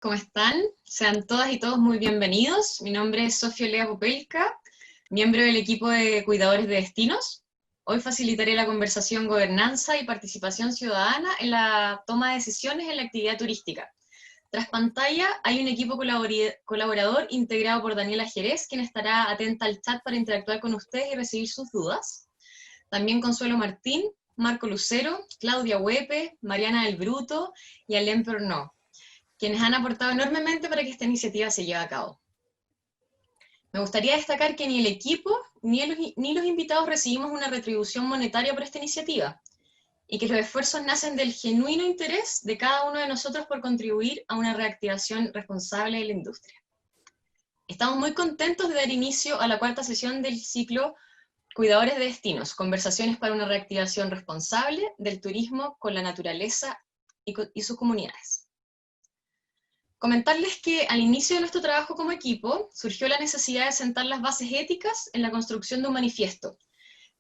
¿Cómo están? Sean todas y todos muy bienvenidos. Mi nombre es Sofía Lea Popelka, miembro del equipo de Cuidadores de Destinos. Hoy facilitaré la conversación Gobernanza y Participación Ciudadana en la toma de decisiones en la actividad turística. Tras pantalla hay un equipo colaborador integrado por Daniela Jerez, quien estará atenta al chat para interactuar con ustedes y recibir sus dudas. También Consuelo Martín, Marco Lucero, Claudia Huepe, Mariana del Bruto y Alain Pernot, quienes han aportado enormemente para que esta iniciativa se lleve a cabo. Me gustaría destacar que ni el equipo ni los invitados recibimos una retribución monetaria por esta iniciativa, y que los esfuerzos nacen del genuino interés de cada uno de nosotros por contribuir a una reactivación responsable de la industria. Estamos muy contentos de dar inicio a la cuarta sesión del ciclo Cuidadores de Destinos, conversaciones para una reactivación responsable del turismo con la naturaleza y sus comunidades. Comentarles que al inicio de nuestro trabajo como equipo surgió la necesidad de sentar las bases éticas en la construcción de un manifiesto,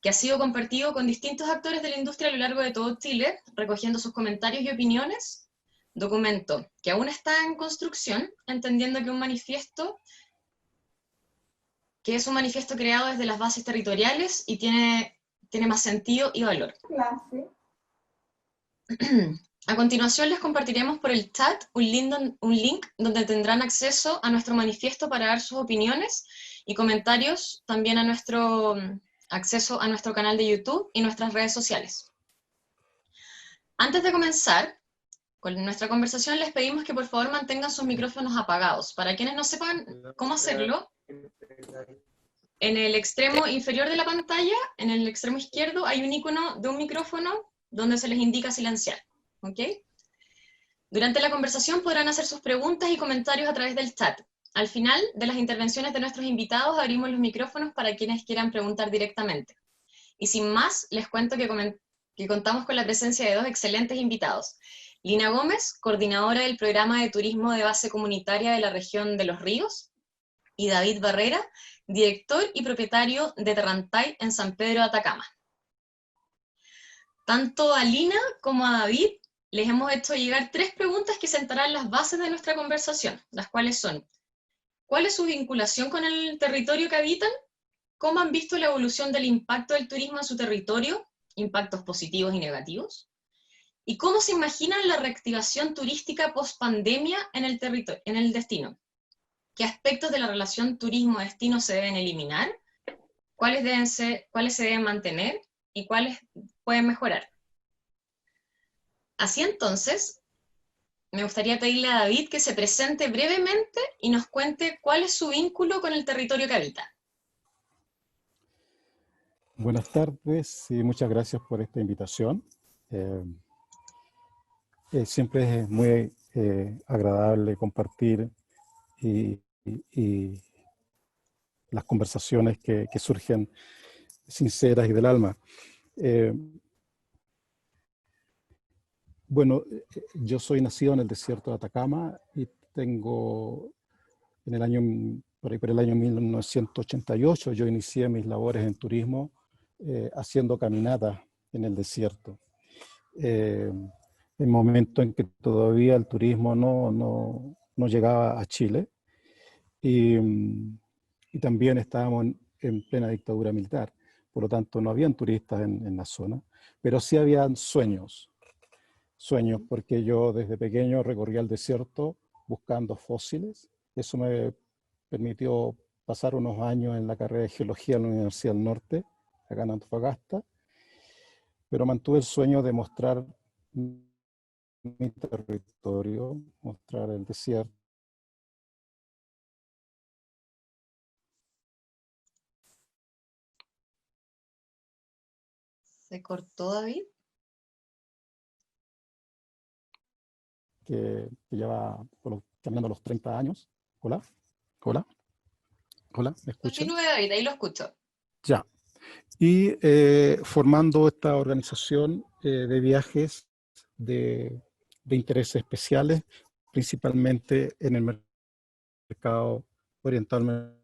que ha sido compartido con distintos actores de la industria a lo largo de todo Chile, recogiendo sus comentarios y opiniones. Documento que aún está en construcción, entendiendo que es un manifiesto creado desde las bases territoriales y tiene más sentido y valor. A continuación les compartiremos por el chat un link donde tendrán acceso a nuestro manifiesto para dar sus opiniones y comentarios, también a acceso a nuestro canal de YouTube y nuestras redes sociales. Antes de comenzar con nuestra conversación, les pedimos que por favor mantengan sus micrófonos apagados. Para quienes no sepan cómo hacerlo, en el extremo inferior de la pantalla, en el extremo izquierdo, hay un icono de un micrófono donde se les indica silenciar. ¿Ok? Durante la conversación podrán hacer sus preguntas y comentarios a través del chat. Al final de las intervenciones de nuestros invitados abrimos los micrófonos para quienes quieran preguntar directamente. Y sin más, les cuento que contamos con la presencia de dos excelentes invitados. Lina Gómez, coordinadora del programa de turismo de base comunitaria de la región de Los Ríos, y David Barrera, director y propietario de Terrantay en San Pedro de Atacama. Tanto a Lina como a David les hemos hecho llegar 3 preguntas que sentarán las bases de nuestra conversación, las cuales son: ¿cuál es su vinculación con el territorio que habitan? ¿Cómo han visto la evolución del impacto del turismo en su territorio? ¿Impactos positivos y negativos? ¿Y cómo se imaginan la reactivación turística post-pandemia en el destino? ¿Qué aspectos de la relación turismo-destino se deben eliminar? ¿Cuáles se deben mantener? ¿Y cuáles pueden mejorar? Así entonces, me gustaría pedirle a David que se presente brevemente y nos cuente cuál es su vínculo con el territorio que habita. Buenas tardes y muchas gracias por esta invitación. Siempre es muy agradable compartir y las conversaciones que surgen sinceras y del alma. Bueno, yo soy nacido en el desierto de Atacama y tengo por el año 1988 yo inicié mis labores en turismo haciendo caminatas en el desierto. El momento en que todavía el turismo no llegaba a Chile y también estábamos en plena dictadura militar, por lo tanto no habían turistas en la zona, pero sí habían sueños, porque yo desde pequeño recorría el desierto buscando fósiles. Eso me permitió pasar unos años en la carrera de geología en la Universidad del Norte, acá en Antofagasta, pero mantuve el sueño de mostrar mi territorio, mostrar el desierto. ¿Se cortó, David? Que ya va caminando a los 30 años. Hola, hola, hola, ¿me escuchan? Continúe, David, ahí lo escucho. Ya. Y formando esta organización de viajes de intereses especiales, principalmente en el mercado oriental,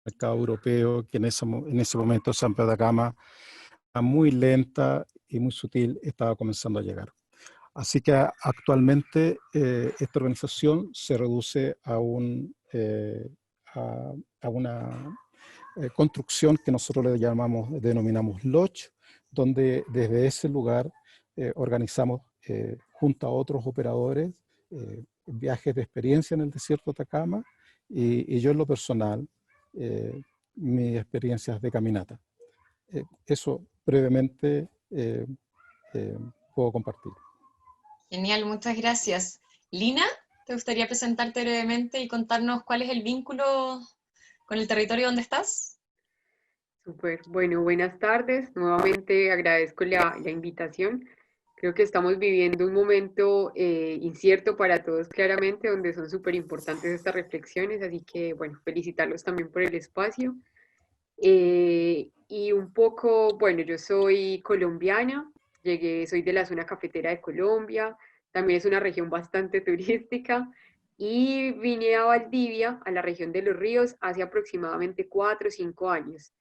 mercado europeo, que en ese momento San Pedro de Atacama, muy lenta y muy sutil, estaba comenzando a llegar. Así que actualmente esta organización se reduce a, a una construcción que nosotros le denominamos lodge, donde desde ese lugar organizamos junto a otros operadores viajes de experiencia en el desierto de Atacama y yo en lo personal mis experiencias de caminata. Eso brevemente eh, puedo compartir. Genial, muchas gracias. Lina, ¿te gustaría presentarte brevemente y contarnos cuál es el vínculo con el territorio donde estás? Súper, bueno, buenas tardes. Nuevamente agradezco la invitación. Creo que estamos viviendo un momento incierto para todos claramente, donde son súper importantes estas reflexiones, así que bueno, felicitarlos también por el espacio. Y un poco, bueno, yo soy colombiana, soy de la zona cafetera de Colombia, también es una región bastante turística, y vine a Valdivia, a la región de Los Ríos, hace aproximadamente 4 o 5 años.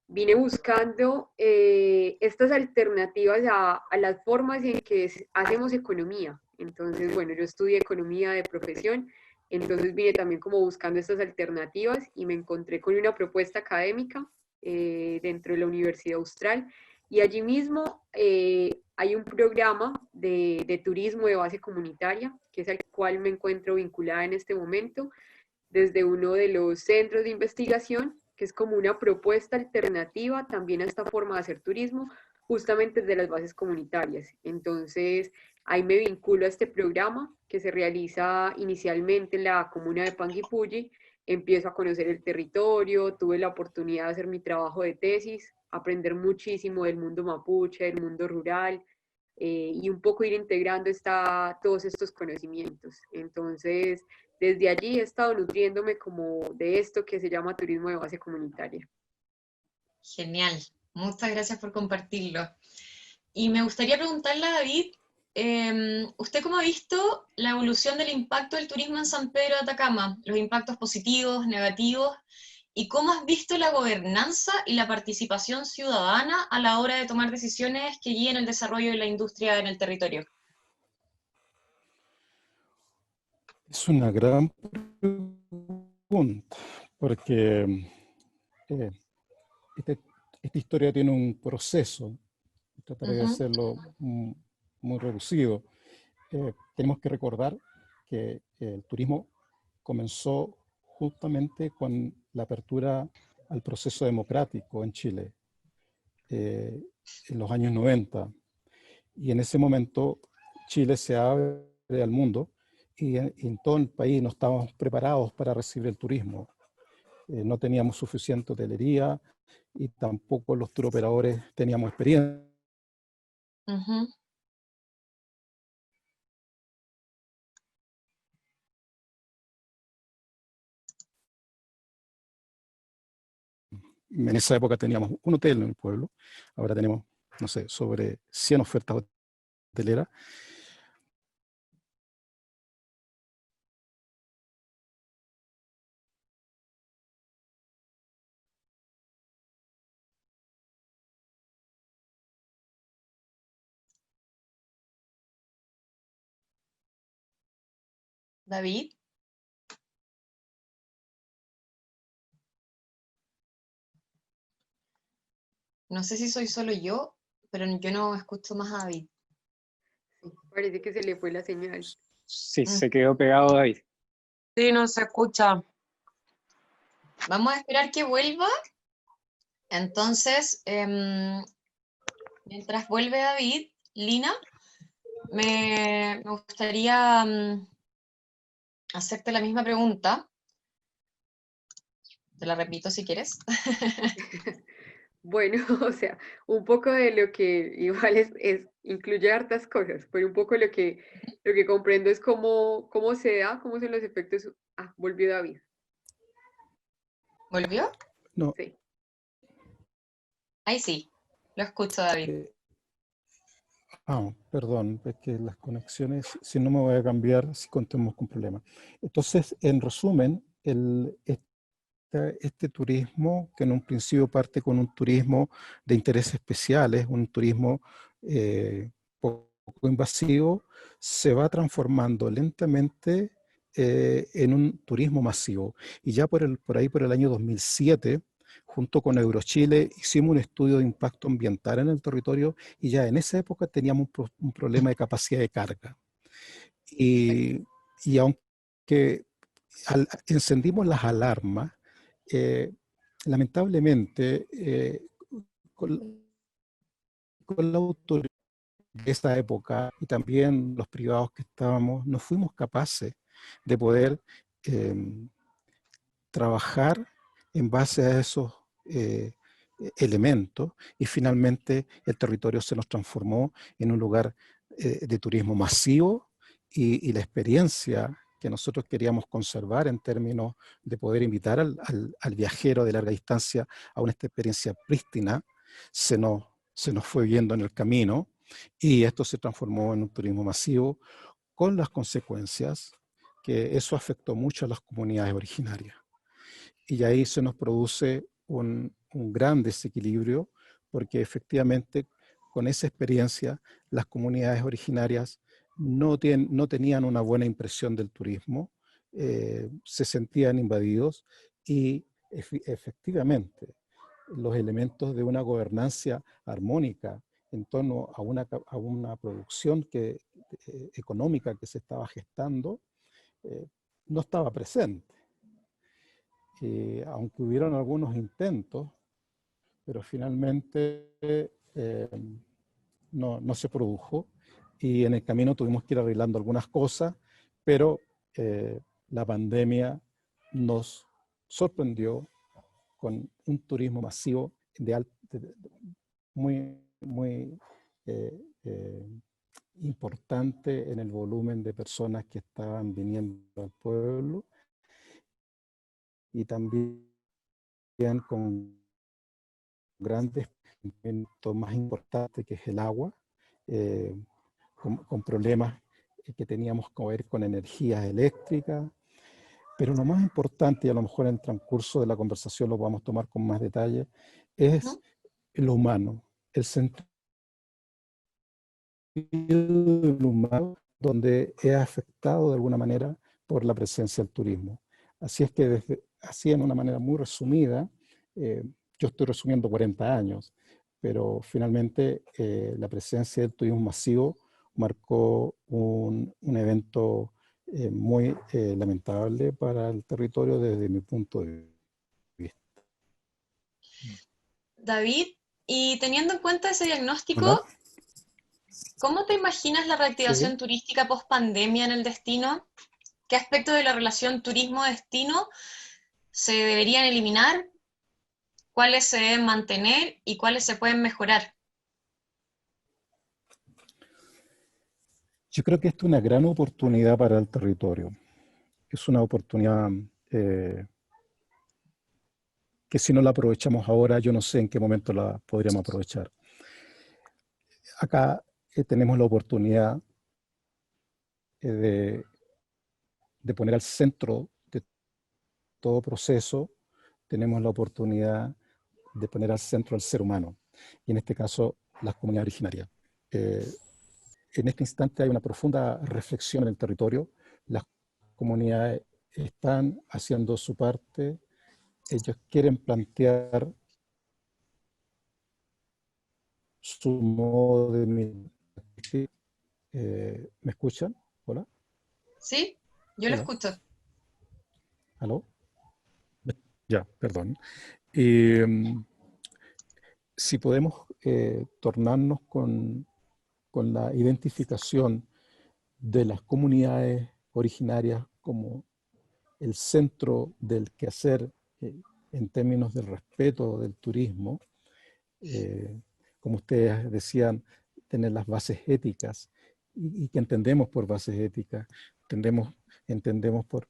Vine buscando estas alternativas a las formas en que hacemos economía. Entonces, bueno, yo estudié economía de profesión, entonces vine también como buscando estas alternativas y me encontré con una propuesta académica dentro de la Universidad Austral, y allí mismo hay un programa de turismo de base comunitaria, que es al cual me encuentro vinculada en este momento, desde uno de los centros de investigación, que es como una propuesta alternativa también a esta forma de hacer turismo, justamente desde las bases comunitarias. Entonces, ahí me vinculo a este programa que se realiza inicialmente en la comuna de Panguipulli. Empiezo a conocer el territorio, tuve la oportunidad de hacer mi trabajo de tesis, aprender muchísimo del mundo mapuche, del mundo rural, y un poco ir integrando todos estos conocimientos. Entonces, desde allí he estado nutriéndome como de esto que se llama turismo de base comunitaria. Genial, muchas gracias por compartirlo. Y me gustaría preguntarle a David, ¿usted cómo ha visto la evolución del impacto del turismo en San Pedro de Atacama? Los impactos positivos, negativos, y cómo has visto la gobernanza y la participación ciudadana a la hora de tomar decisiones que guíen el desarrollo de la industria en el territorio. Es una gran pregunta, porque este, esta historia tiene un proceso, trataré de hacerlo muy reducido. Tenemos que recordar que el turismo comenzó justamente con la apertura al proceso democrático en Chile, en los años 90. Y en ese momento Chile se abre al mundo y en todo el país no estábamos preparados para recibir el turismo. No teníamos suficiente hotelería y tampoco los turoperadores teníamos experiencia. En esa época teníamos un hotel en el pueblo, ahora tenemos, no sé, sobre 100 ofertas hoteleras. David. No sé si soy solo yo, pero yo no escucho más a David. Sí, parece que se le fue la señal. Sí, se quedó pegado David. Sí, no se escucha. Vamos a esperar que vuelva. Entonces, mientras vuelve David, Lina, me gustaría hacerte la misma pregunta. Te la repito si quieres. Bueno, o sea, un poco de lo que igual incluye hartas cosas, pero un poco lo que comprendo es cómo se da, cómo son los efectos. Ah, volvió David. ¿Volvió? No. Sí. Ahí sí, lo escucho, David. Perdón, es que las conexiones, si no me voy a cambiar, si contemos con problemas. Entonces, en resumen, este turismo, que en un principio parte con un turismo de intereses especiales, un turismo poco invasivo, se va transformando lentamente en un turismo masivo. Y ya por ahí por el año 2007, junto con Eurochile, hicimos un estudio de impacto ambiental en el territorio y ya en esa época teníamos un problema de capacidad de carga. Y aunque encendimos las alarmas, eh, lamentablemente, con la autoridad de esa época y también los privados que estábamos, no fuimos capaces de poder trabajar en base a esos elementos, y finalmente el territorio se nos transformó en un lugar de turismo masivo, y la experiencia que nosotros queríamos conservar en términos de poder invitar al viajero de larga distancia a una experiencia prístina, se nos fue viendo en el camino, y esto se transformó en un turismo masivo, con las consecuencias que eso afectó mucho a las comunidades originarias. Y ahí se nos produce un gran desequilibrio, porque efectivamente con esa experiencia las comunidades originarias no tenían una buena impresión del turismo, se sentían invadidos, y efectivamente los elementos de una gobernanza armónica en torno a una producción económica que se estaba gestando, no estaba presente. Aunque hubieron algunos intentos, pero finalmente no se produjo, y en el camino tuvimos que ir arreglando algunas cosas, pero la pandemia nos sorprendió con un turismo masivo muy importante en el volumen de personas que estaban viniendo al pueblo, y también con grandes elementos más importantes, que es el agua, con problemas que teníamos que ver con energías eléctricas. Pero lo más importante, y a lo mejor en el transcurso de la conversación lo vamos a tomar con más detalle, es lo humano, el sentido del humano, donde es afectado de alguna manera por la presencia del turismo. Así es que así en una manera muy resumida, yo estoy resumiendo 40 años, pero finalmente la presencia del turismo masivo marcó un evento muy lamentable para el territorio desde mi punto de vista. David, y teniendo en cuenta ese diagnóstico, ¿Hola? ¿cómo te imaginas la reactivación Sí. turística post pandemia en el destino? ¿Qué aspectos de la relación turismo-destino se deberían eliminar? ¿Cuáles se deben mantener y cuáles se pueden mejorar? Yo creo que esto es una gran oportunidad para el territorio. Es una oportunidad que si no la aprovechamos ahora, yo no sé en qué momento la podríamos aprovechar. Acá tenemos la oportunidad de poner al centro de todo proceso, tenemos la oportunidad de poner al centro al ser humano, y en este caso las comunidades originarias. En este instante hay una profunda reflexión en el territorio. Las comunidades están haciendo su parte, ellos quieren plantear su modo de mirar. ¿Me escuchan? ¿Hola? ¿Sí? Yo lo ¿Hola? escucho. ¿Aló? Ya, perdón. Y si podemos tornarnos con la identificación de las comunidades originarias como el centro del quehacer en términos del respeto del turismo, como ustedes decían, tener las bases éticas, y que entendemos por bases éticas, entendemos por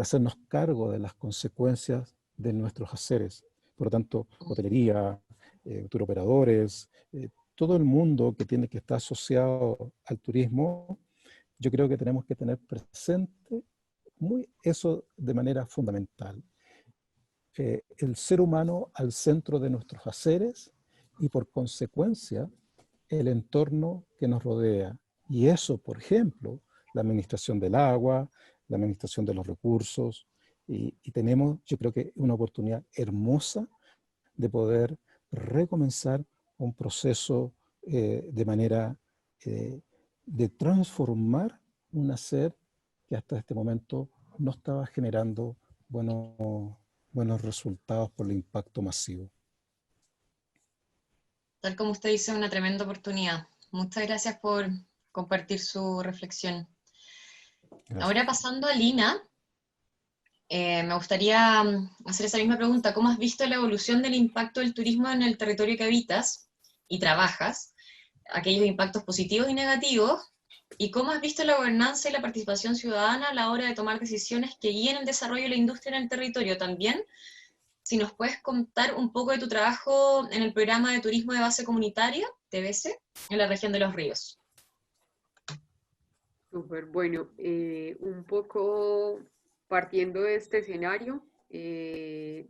hacernos cargo de las consecuencias de nuestros haceres. Por lo tanto, hotelería, turoperadores, todo el mundo que está asociado al turismo, yo creo que tenemos que tener presente eso de manera fundamental. El ser humano al centro de nuestros haceres, y por consecuencia el entorno que nos rodea, Y eso, por ejemplo, la administración del agua, la administración de los recursos, y tenemos, yo creo que una oportunidad hermosa de poder recomenzar un proceso de manera de transformar un hacer que hasta este momento no estaba generando buenos resultados por el impacto masivo. Tal como usted dice, una tremenda oportunidad. Muchas gracias por compartir su reflexión. Gracias. Ahora pasando a Lina, me gustaría hacer esa misma pregunta. ¿Cómo has visto la evolución del impacto del turismo en el territorio que habitas y trabajas? Aquellos impactos positivos y negativos. ¿Y cómo has visto la gobernanza y la participación ciudadana a la hora de tomar decisiones que guíen el desarrollo de la industria en el territorio? También, si nos puedes contar un poco de tu trabajo en el programa de turismo de base comunitaria, TBC, en la región de Los Ríos. Súper bueno. Un poco partiendo de este escenario, de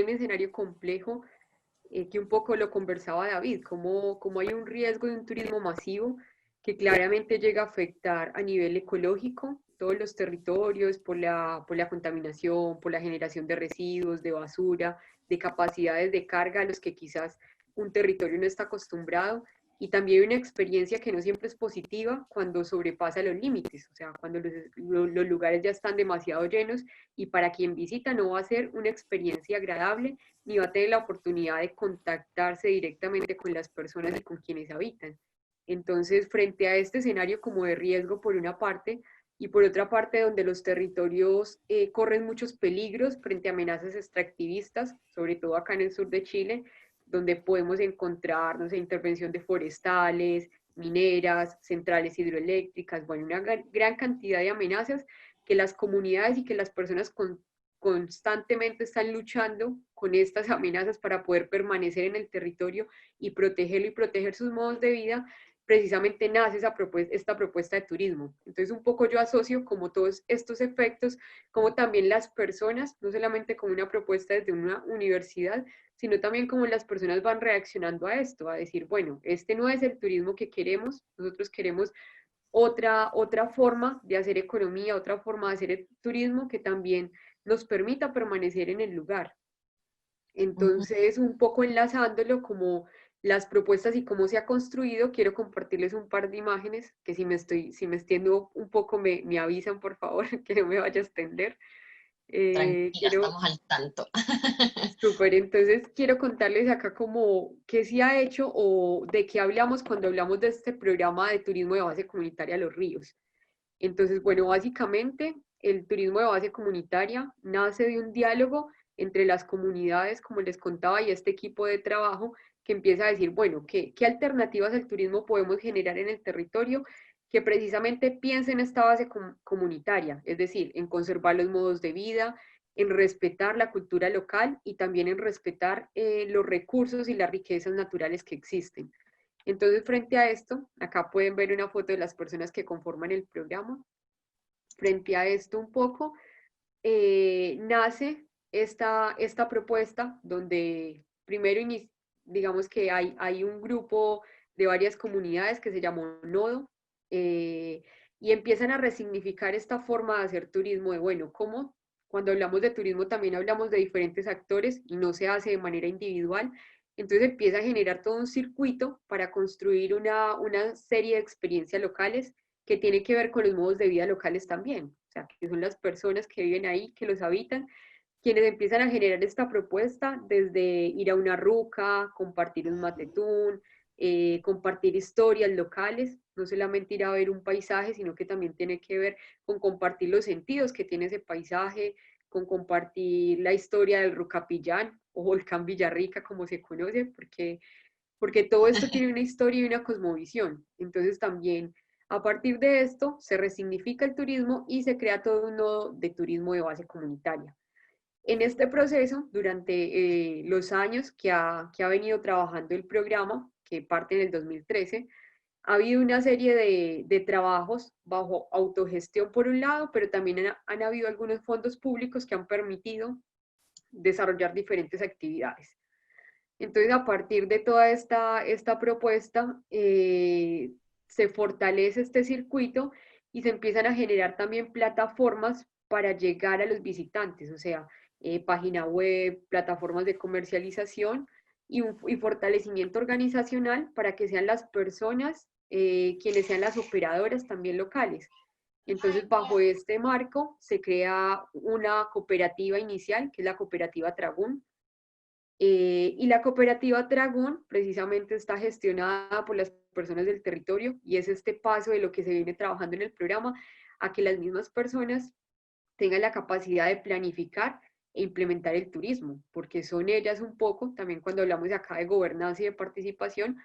un escenario complejo, que un poco lo conversaba David, como hay un riesgo de un turismo masivo que claramente llega a afectar a nivel ecológico todos los territorios por la contaminación, por la generación de residuos, de basura, de capacidades de carga a los que quizás un territorio no está acostumbrado, y también una experiencia que no siempre es positiva cuando sobrepasa los límites, o sea, cuando los lugares ya están demasiado llenos y para quien visita no va a ser una experiencia agradable ni va a tener la oportunidad de contactarse directamente con las personas y con quienes habitan. Entonces, frente a este escenario como de riesgo por una parte, y por otra parte donde los territorios corren muchos peligros frente a amenazas extractivistas, sobre todo acá en el sur de Chile, donde podemos encontrar, no sé, intervención de forestales, mineras, centrales hidroeléctricas, bueno, una gran cantidad de amenazas que las comunidades y que las personas constantemente están luchando con estas amenazas para poder permanecer en el territorio y protegerlo y proteger sus modos de vida. Precisamente nace esta propuesta de turismo. Entonces un poco yo asocio como todos estos efectos, como también las personas, no solamente como una propuesta desde una universidad, sino también como las personas van reaccionando a esto, a decir, bueno, este no es el turismo que queremos, nosotros queremos otra forma de hacer economía, otra forma de hacer el turismo que también nos permita permanecer en el lugar. Entonces, un poco enlazándolo como las propuestas y cómo se ha construido, quiero compartirles un par de imágenes que si me extiendo un poco me avisan, por favor, que no me vaya a extender. Tranquila, estamos al tanto. Súper, entonces quiero contarles acá como qué se ha hecho o de qué hablamos cuando hablamos de este programa de turismo de base comunitaria Los Ríos. Entonces, bueno, básicamente el turismo de base comunitaria nace de un diálogo entre las comunidades, como les contaba, y este equipo de trabajo que empieza a decir, bueno, ¿qué alternativas al turismo podemos generar en el territorio que precisamente piensen esta base comunitaria? Es decir, en conservar los modos de vida, en respetar la cultura local y también en respetar los recursos y las riquezas naturales que existen. Entonces, frente a esto, acá pueden ver una foto de las personas que conforman el programa. Frente a esto un poco, nace esta propuesta donde primero, digamos que hay un grupo de varias comunidades que se llamó Nodo, y empiezan a resignificar esta forma de hacer turismo de, bueno, ¿cómo? Cuando hablamos de turismo también hablamos de diferentes actores y no se hace de manera individual. Entonces empieza a generar todo un circuito para construir una serie de experiencias locales que tiene que ver con los modos de vida locales también. O sea, que son las personas que viven ahí, que los habitan, quienes empiezan a generar esta propuesta desde ir a una ruca, compartir un matetún, compartir historias locales, no solamente ir a ver un paisaje, sino que también tiene que ver con compartir los sentidos que tiene ese paisaje, con compartir la historia del Rucapillán o Volcán Villarrica, como se conoce, porque todo esto tiene una historia y una cosmovisión. Entonces también a partir de esto se resignifica el turismo y se crea todo un nodo de turismo de base comunitaria. En este proceso, durante los años que ha venido trabajando el programa, que parte en el 2013, ha habido una serie de trabajos bajo autogestión por un lado, pero también han habido algunos fondos públicos que han permitido desarrollar diferentes actividades. Entonces, a partir de toda esta propuesta, se fortalece este circuito y se empiezan a generar también plataformas para llegar a los visitantes, o sea, página web, plataformas de comercialización y fortalecimiento organizacional para que sean las personas quienes sean las operadoras también locales. Entonces, bajo este marco se crea una cooperativa inicial, que es la cooperativa Tragún, y la cooperativa Dragón precisamente está gestionada por las personas del territorio y es este paso de lo que se viene trabajando en el programa a que las mismas personas tengan la capacidad de planificar e implementar el turismo, porque son ellas un poco, también cuando hablamos acá de gobernanza y de participación,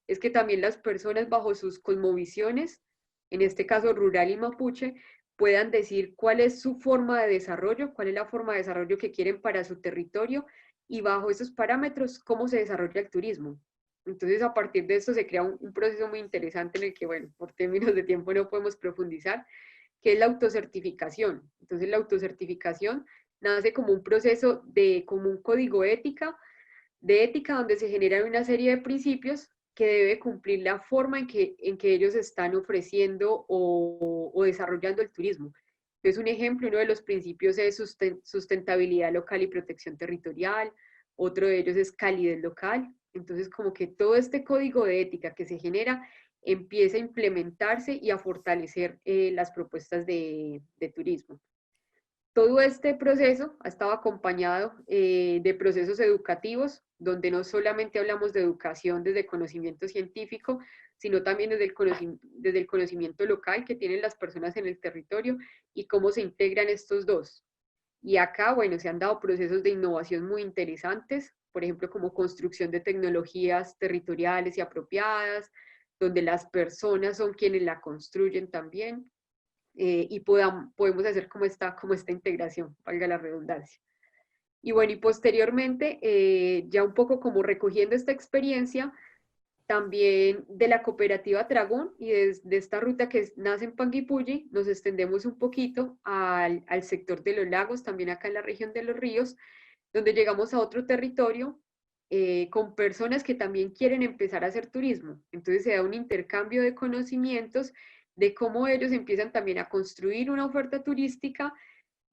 es que también las personas bajo sus cosmovisiones, en este caso rural y mapuche, puedan decir cuál es su forma de desarrollo, cuál es la forma de desarrollo que quieren para su territorio y bajo esos parámetros cómo se desarrolla el turismo. Entonces a partir de esto se crea un proceso muy interesante en el que, bueno, por términos de tiempo no podemos profundizar, que es la autocertificación. Entonces la autocertificación nace como un proceso como un código de ética donde se generan una serie de principios que debe cumplir la forma en que ellos están ofreciendo o desarrollando el turismo. Entonces, un ejemplo, uno de los principios es sustentabilidad local y protección territorial, otro de ellos es calidez local. Entonces, como que todo este código de ética que se genera empieza a implementarse y a fortalecer las propuestas de turismo. Todo este proceso ha estado acompañado de procesos educativos, donde no solamente hablamos de educación desde conocimiento científico, sino también desde el conocimiento local que tienen las personas en el territorio y cómo se integran estos dos. Y acá, bueno, se han dado procesos de innovación muy interesantes, por ejemplo, como construcción de tecnologías territoriales y apropiadas, donde las personas son quienes la construyen también. Y podemos hacer como esta integración, valga la redundancia. Y bueno, y posteriormente, ya un poco como recogiendo esta experiencia, también de la cooperativa Dragón y de esta ruta que nace en Panguipulli, nos extendemos un poquito al sector de los lagos, también acá en la región de los ríos, donde llegamos a otro territorio con personas que también quieren empezar a hacer turismo. Entonces se da un intercambio de conocimientos de cómo ellos empiezan también a construir una oferta turística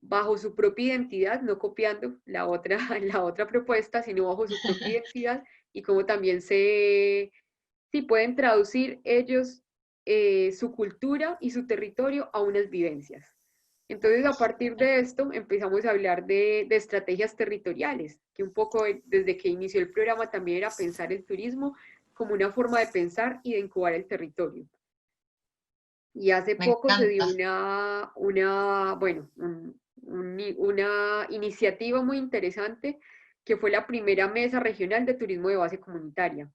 bajo su propia identidad, no copiando la otra propuesta, sino bajo su propia identidad y cómo también pueden traducir ellos su cultura y su territorio a unas vivencias. Entonces, a partir de esto, empezamos a hablar de estrategias territoriales, que un poco desde que inició el programa también era pensar el turismo como una forma de pensar y de incubar el territorio. Y hace poco se dio una iniciativa muy interesante, que fue la primera mesa regional de turismo de base comunitaria.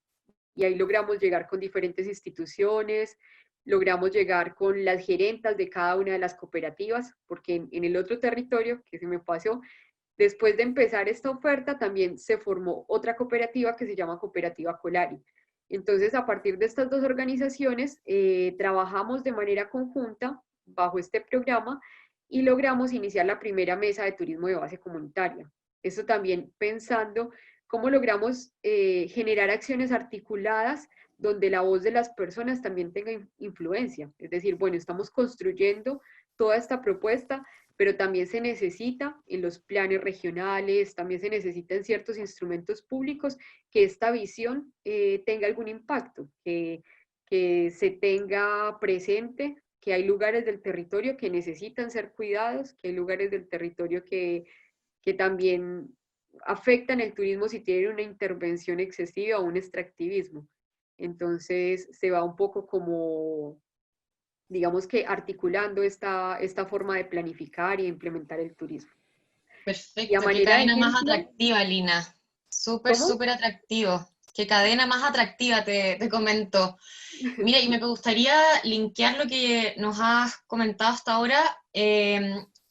Y ahí logramos llegar con diferentes instituciones, logramos llegar con las gerentas de cada una de las cooperativas, porque en el otro territorio que se me pasó, después de empezar esta oferta, también se formó otra cooperativa que se llama Cooperativa Colari. Entonces, a partir de estas dos organizaciones, trabajamos de manera conjunta bajo este programa y logramos iniciar la primera mesa de turismo de base comunitaria. Esto también pensando cómo logramos generar acciones articuladas donde la voz de las personas también tenga influencia. Es decir, bueno, estamos construyendo toda esta propuesta, pero también se necesita en los planes regionales, también se necesita en ciertos instrumentos públicos que esta visión tenga algún impacto, que se tenga presente, que hay lugares del territorio que necesitan ser cuidados, que hay lugares del territorio que también afectan el turismo si tienen una intervención excesiva o un extractivismo. Entonces se va un poco como, digamos que articulando esta forma de planificar y implementar el turismo. Perfecto, qué cadena más atractiva, Lina. Súper atractivo. Qué cadena más atractiva, te comento. Mira, y me gustaría linkear lo que nos has comentado hasta ahora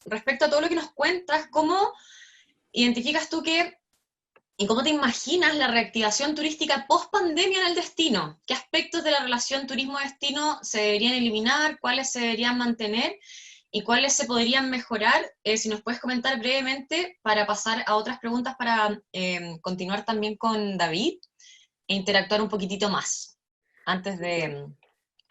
respecto a todo lo que nos cuentas, cómo identificas tú y cómo te imaginas la reactivación turística post-pandemia en el destino. ¿Qué aspectos de la relación turismo-destino se deberían eliminar? ¿Cuáles se deberían mantener? ¿Y cuáles se podrían mejorar? Si nos puedes comentar brevemente para pasar a otras preguntas para continuar también con David e interactuar un poquitito más antes de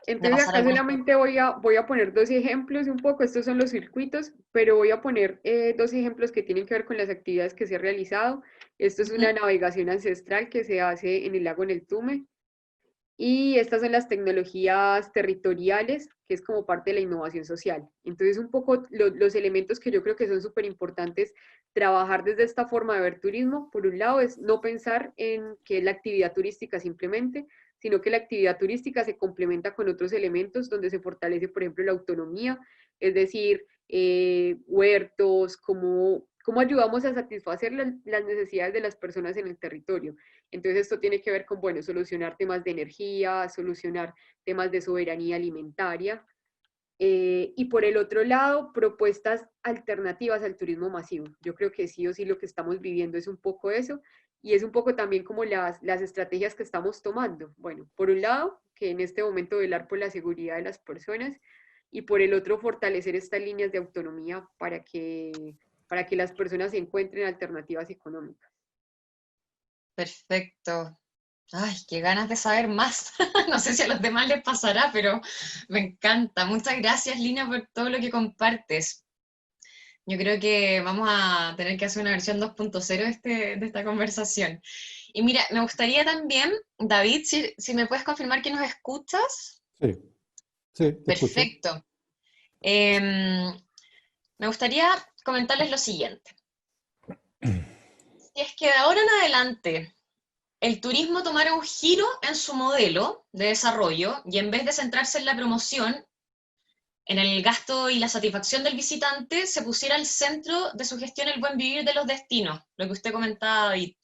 Entonces pasar acá algunos... solamente voy a poner dos ejemplos un poco, estos son los circuitos, pero voy a poner dos ejemplos que tienen que ver con las actividades que se ha realizado. Esto es una Ujú. navegación ancestral que se hace en el lago Neltume. Y estas son las tecnologías territoriales, que es como parte de la innovación social. Entonces, un poco los elementos que yo creo que son súper importantes trabajar desde esta forma de ver turismo, por un lado, es no pensar en que es la actividad turística simplemente, sino que la actividad turística se complementa con otros elementos donde se fortalece, por ejemplo, la autonomía, es decir, huertos, cómo ayudamos a satisfacer las necesidades de las personas en el territorio. Entonces esto tiene que ver con, bueno, solucionar temas de energía, solucionar temas de soberanía alimentaria. Y por el otro lado, propuestas alternativas al turismo masivo. Yo creo que sí o sí lo que estamos viviendo es un poco eso y es un poco también como las estrategias que estamos tomando. Bueno, por un lado, que en este momento velar por la seguridad de las personas y por el otro, fortalecer estas líneas de autonomía para que las personas encuentren alternativas económicas. Perfecto. Ay, qué ganas de saber más. No sé si a los demás les pasará, pero me encanta. Muchas gracias, Lina, por todo lo que compartes. Yo creo que vamos a tener que hacer una versión 2.0 de esta conversación. Y mira, me gustaría también, David, si me puedes confirmar que nos escuchas. Sí, sí, te escucho. Perfecto. Em, Me gustaría comentarles lo siguiente. Si es que de ahora en adelante el turismo tomara un giro en su modelo de desarrollo y en vez de centrarse en la promoción, en el gasto y la satisfacción del visitante, se pusiera al centro de su gestión el buen vivir de los destinos, lo que usted comentaba, David,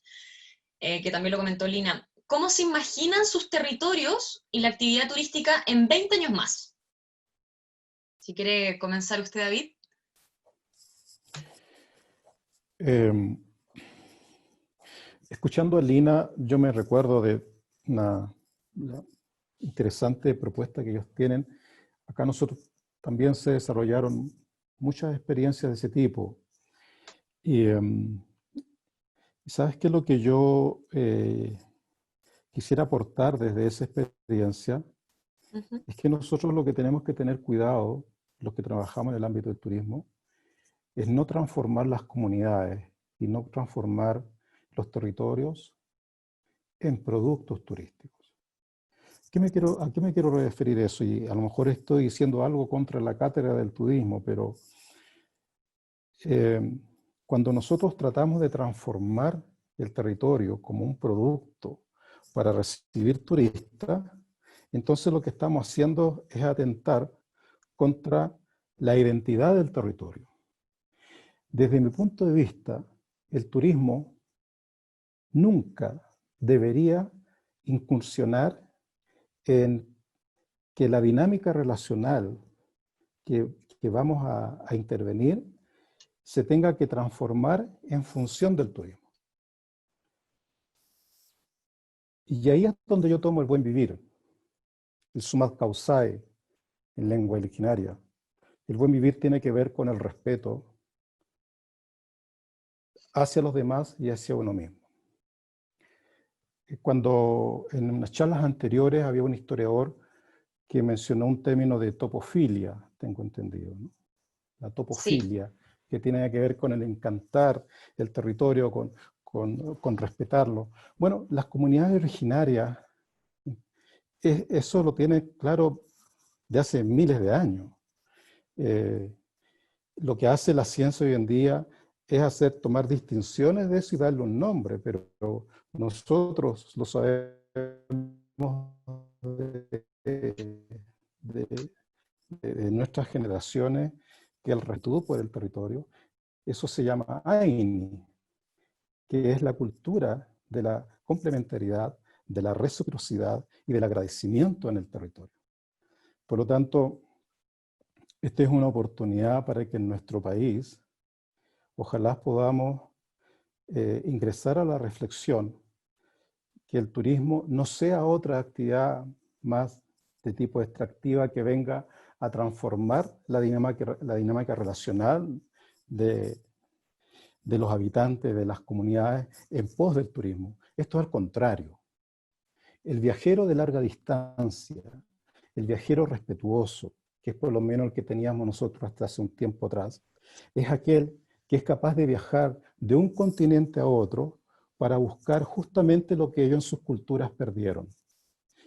que también lo comentó Lina. ¿Cómo se imaginan sus territorios y la actividad turística en 20 años más? Si quiere comenzar usted, David. Eh, Escuchando a Lina, yo me recuerdo de una interesante propuesta que ellos tienen. Acá nosotros también se desarrollaron muchas experiencias de ese tipo. Y ¿sabes qué es lo que yo quisiera aportar desde esa experiencia? Uh-huh. Es que nosotros lo que tenemos que tener cuidado, los que trabajamos en el ámbito del turismo, es no transformar las comunidades y no transformar los territorios en productos turísticos. ¿A qué me quiero referir eso? Y a lo mejor estoy diciendo algo contra la cátedra del turismo, pero cuando nosotros tratamos de transformar el territorio como un producto para recibir turistas, entonces lo que estamos haciendo es atentar contra la identidad del territorio. Desde mi punto de vista, el turismo nunca debería incursionar en que la dinámica relacional que vamos a intervenir se tenga que transformar en función del turismo. Y ahí es donde yo tomo el buen vivir, el sumat causae en lengua originaria. El buen vivir tiene que ver con el respeto hacia los demás y hacia uno mismo. Cuando en unas charlas anteriores había un historiador que mencionó un término de topofilia, tengo entendido, ¿no? La Sí. topofilia, que tiene que ver con el encantar el territorio, con respetarlo. Bueno, las comunidades originarias, eso lo tienen claro de hace miles de años. Lo que hace la ciencia hoy en día es tomar distinciones de eso y darle un nombre, pero nosotros lo sabemos de nuestras generaciones, que el respeto por el territorio, eso se llama Aini, que es la cultura de la complementariedad, de la reciprocidad y del agradecimiento en el territorio. Por lo tanto, esta es una oportunidad para que en nuestro país, ojalá podamos ingresar a la reflexión que el turismo no sea otra actividad más de tipo extractiva que venga a transformar la dinámica relacional de los habitantes, de las comunidades, en pos del turismo. Esto es al contrario. El viajero de larga distancia, El viajero respetuoso, que es por lo menos el que teníamos nosotros hasta hace un tiempo atrás, es aquel que es capaz de viajar de un continente a otro para buscar justamente lo que ellos en sus culturas perdieron.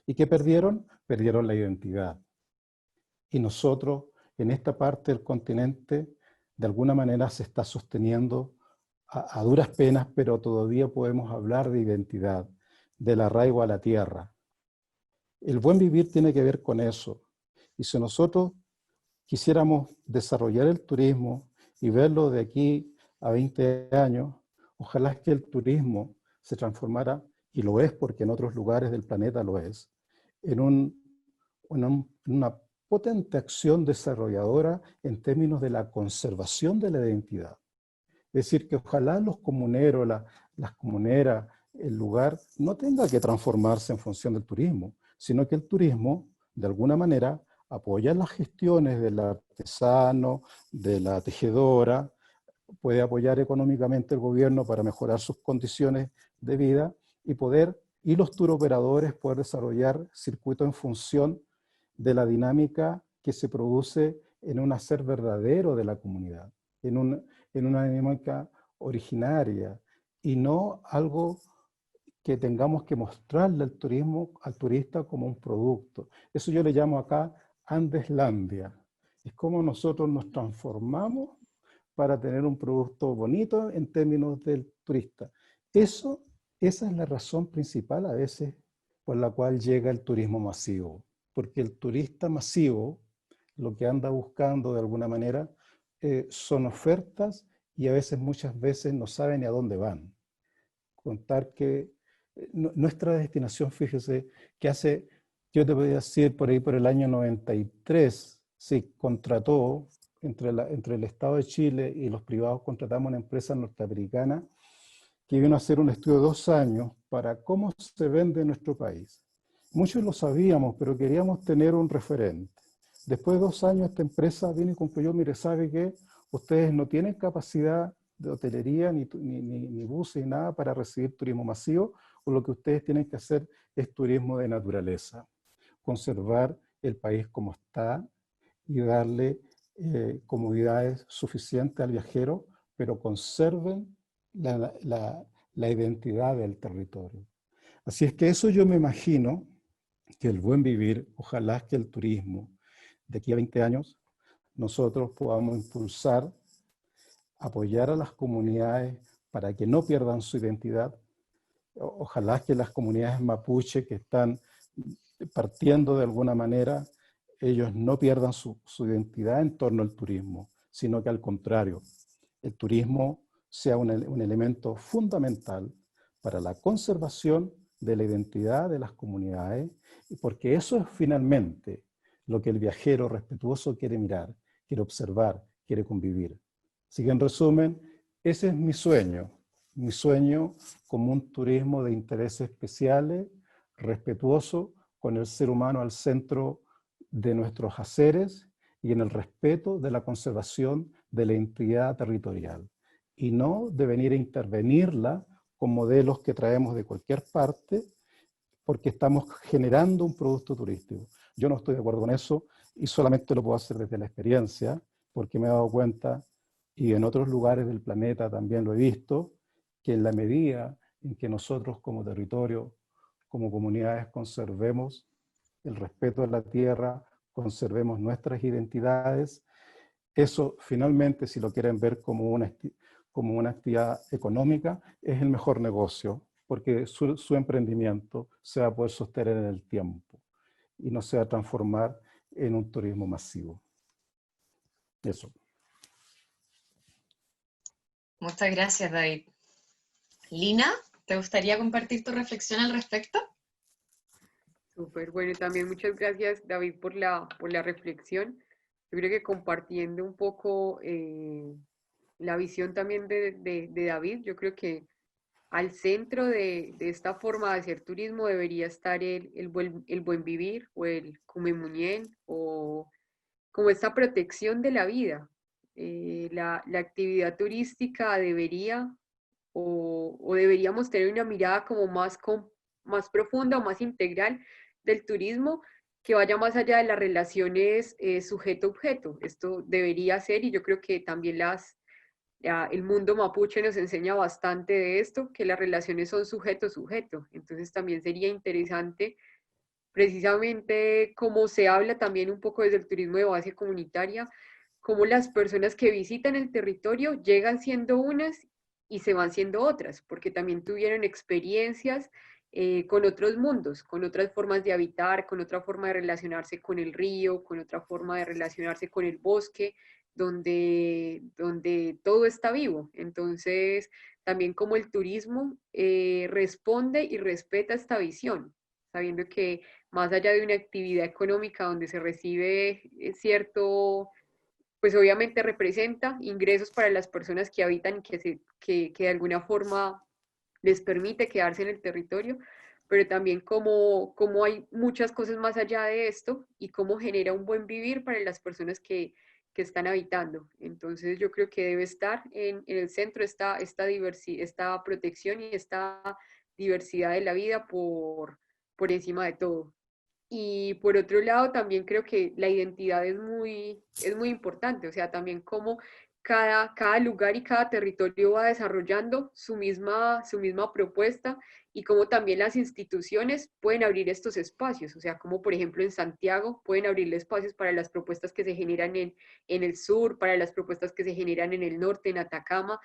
¿Y qué perdieron? Perdieron la identidad. Y nosotros, en esta parte del continente, de alguna manera se está sosteniendo a duras penas, pero todavía podemos hablar de identidad, del arraigo a la tierra. El buen vivir tiene que ver con eso. Y si nosotros quisiéramos desarrollar el turismo y verlo de aquí a 20 años, ojalá que el turismo se transformara, y lo es porque en otros lugares del planeta lo es, en una potente acción desarrolladora en términos de la conservación de la identidad. Es decir, que ojalá los comuneros, las comuneras, el lugar, no tenga que transformarse en función del turismo, sino que el turismo, de alguna manera, apoya las gestiones del artesano, de la tejedora, puede apoyar económicamente el gobierno para mejorar sus condiciones de vida y los turoperadores poder desarrollar circuitos en función de la dinámica que se produce en un hacer verdadero de la comunidad, en una dinámica originaria y no algo que tengamos que mostrarle al turismo, al turista como un producto. Eso yo le llamo acá Andeslandia. Es como nosotros nos transformamos para tener un producto bonito en términos del turista. Esa es la razón principal a veces por la cual llega el turismo masivo. Porque el turista masivo lo que anda buscando de alguna manera son ofertas y a veces, muchas veces, no sabe ni a dónde van. Contar que nuestra destinación, fíjese, que yo te voy a decir por ahí por el año 93, se contrató entre el Estado de Chile y los privados, contratamos una empresa norteamericana que vino a hacer un estudio de 2 años para cómo se vende en nuestro país. Muchos lo sabíamos, pero queríamos tener un referente. Después de 2 años, esta empresa vino y concluyó: mire, ¿sabe qué? Ustedes no tienen capacidad de hotelería, ni buses, ni nada para recibir turismo masivo, o lo que ustedes tienen que hacer es turismo de naturaleza. Conservar el país como está y darle comodidades suficientes al viajero, pero conserven la identidad del territorio. Así es que eso yo me imagino que el buen vivir, ojalá que el turismo de aquí a 20 años, nosotros podamos impulsar, apoyar a las comunidades para que no pierdan su identidad. Ojalá que las comunidades mapuche que están partiendo de alguna manera, ellos no pierdan su identidad en torno al turismo, sino que al contrario, el turismo sea un elemento fundamental para la conservación de la identidad de las comunidades, porque eso es finalmente lo que el viajero respetuoso quiere mirar, quiere observar, quiere convivir. Así que en resumen, ese es mi sueño como un turismo de intereses especiales, respetuoso, con el ser humano al centro de nuestros haceres y en el respeto de la conservación de la identidad territorial, y no de venir a intervenirla con modelos que traemos de cualquier parte porque estamos generando un producto turístico. Yo no estoy de acuerdo con eso y solamente lo puedo hacer desde la experiencia, porque me he dado cuenta, y en otros lugares del planeta también lo he visto, que en la medida en que nosotros como territorio, como comunidades, conservemos el respeto a la tierra, conservemos nuestras identidades, eso finalmente, si lo quieren ver como una actividad económica, es el mejor negocio, porque su emprendimiento se va a poder sostener en el tiempo y no se va a transformar en un turismo masivo. Eso. Muchas gracias, David. Lina, ¿te gustaría compartir tu reflexión al respecto? Súper, bueno, también muchas gracias, David, por la reflexión. Yo creo que compartiendo un poco la visión también de David, yo creo que al centro de esta forma de hacer turismo debería estar el buen vivir o el cumemuñén o como esta protección de la vida. La actividad turística debería o deberíamos tener una mirada como más profunda o más integral del turismo que vaya más allá de las relaciones sujeto-objeto. Esto debería ser, y yo creo que también el mundo mapuche nos enseña bastante de esto, que las relaciones son sujeto-sujeto. Entonces también sería interesante, precisamente como se habla también un poco desde el turismo de base comunitaria, cómo las personas que visitan el territorio llegan siendo unas y se van siendo otras, porque también tuvieron experiencias con otros mundos, con otras formas de habitar, con otra forma de relacionarse con el río, con otra forma de relacionarse con el bosque, donde todo está vivo. Entonces, también como el turismo responde y respeta esta visión, sabiendo que más allá de una actividad económica donde se recibe cierto, pues obviamente representa ingresos para las personas que habitan y que de alguna forma les permite quedarse en el territorio, pero también como hay muchas cosas más allá de esto y cómo genera un buen vivir para las personas que están habitando. Entonces yo creo que debe estar en el centro esta protección y esta diversidad de la vida por encima de todo. Y por otro lado, también creo que la identidad es muy importante, o sea, también cómo cada lugar y cada territorio va desarrollando su misma propuesta y cómo también las instituciones pueden abrir estos espacios, o sea, como por ejemplo en Santiago pueden abrirle espacios para las propuestas que se generan en el sur, para las propuestas que se generan en el norte, en Atacama,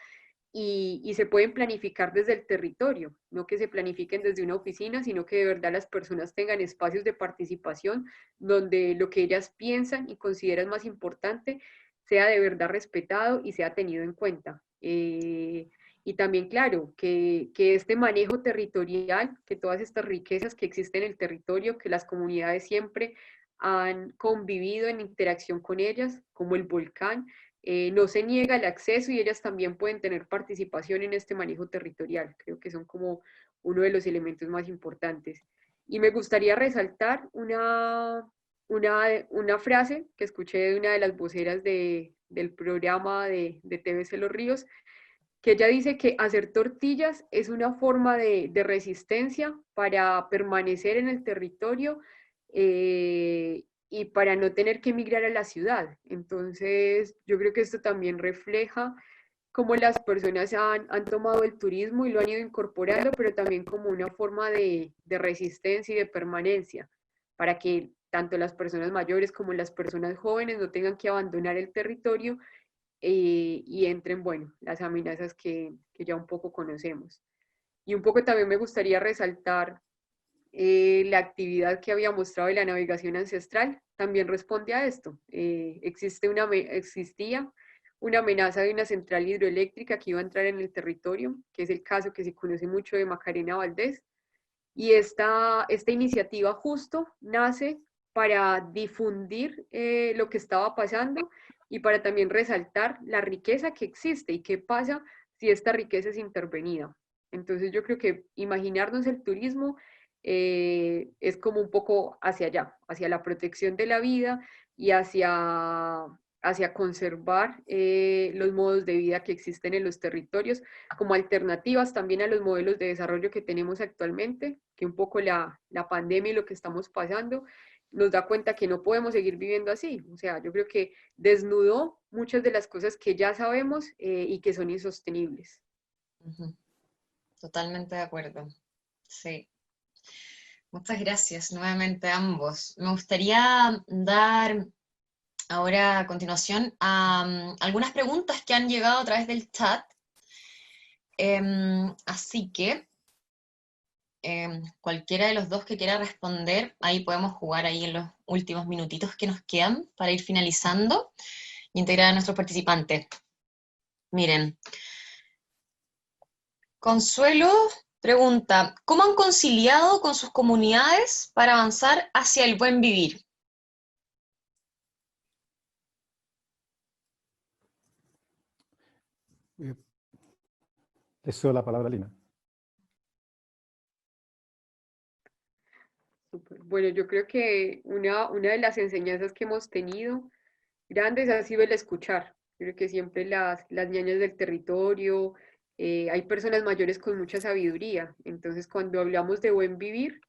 y se pueden planificar desde el territorio, no que se planifiquen desde una oficina, sino que de verdad las personas tengan espacios de participación donde lo que ellas piensan y consideran más importante sea de verdad respetado y sea tenido en cuenta. Y también, claro, que este manejo territorial, que todas estas riquezas que existen en el territorio, que las comunidades siempre han convivido en interacción con ellas, como el volcán, no se niega el acceso y ellas también pueden tener participación en este manejo territorial. Creo que son como uno de los elementos más importantes. Y me gustaría resaltar una frase que escuché de una de las voceras del programa de TVC Los Ríos, que ella dice que hacer tortillas es una forma de resistencia para permanecer en el territorio y para no tener que emigrar a la ciudad. Entonces, yo creo que esto también refleja cómo las personas han tomado el turismo y lo han ido incorporando, pero también como una forma de resistencia y de permanencia, para que tanto las personas mayores como las personas jóvenes no tengan que abandonar el territorio y entren, bueno, las amenazas que ya un poco conocemos. Y un poco también me gustaría resaltar la actividad que había mostrado de la navegación ancestral, también responde a esto. Existía una amenaza de una central hidroeléctrica que iba a entrar en el territorio, que es el caso que se conoce mucho de Macarena Valdés, y esta iniciativa justo nace para difundir lo que estaba pasando y para también resaltar la riqueza que existe y qué pasa si esta riqueza es intervenida. Entonces yo creo que imaginarnos el turismo es como un poco hacia allá, hacia la protección de la vida y hacia conservar los modos de vida que existen en los territorios como alternativas también a los modelos de desarrollo que tenemos actualmente, que un poco la pandemia y lo que estamos pasando nos da cuenta que no podemos seguir viviendo así. O sea, yo creo que desnudó muchas de las cosas que ya sabemos y que son insostenibles. Totalmente de acuerdo. Sí. Muchas gracias nuevamente a ambos. Me gustaría dar ahora a continuación algunas preguntas que han llegado a través del chat. Así que cualquiera de los dos que quiera responder, ahí podemos jugar ahí en los últimos minutitos que nos quedan para ir finalizando y integrar a nuestros participantes. Miren, Consuelo pregunta, ¿cómo han conciliado con sus comunidades para avanzar hacia el buen vivir? Le cedo la palabra a Lina. Súper. Bueno, yo creo que una de las enseñanzas que hemos tenido grandes ha sido el escuchar. Creo que siempre las ñañas del territorio, hay personas mayores con mucha sabiduría. Entonces, cuando hablamos de buen vivir,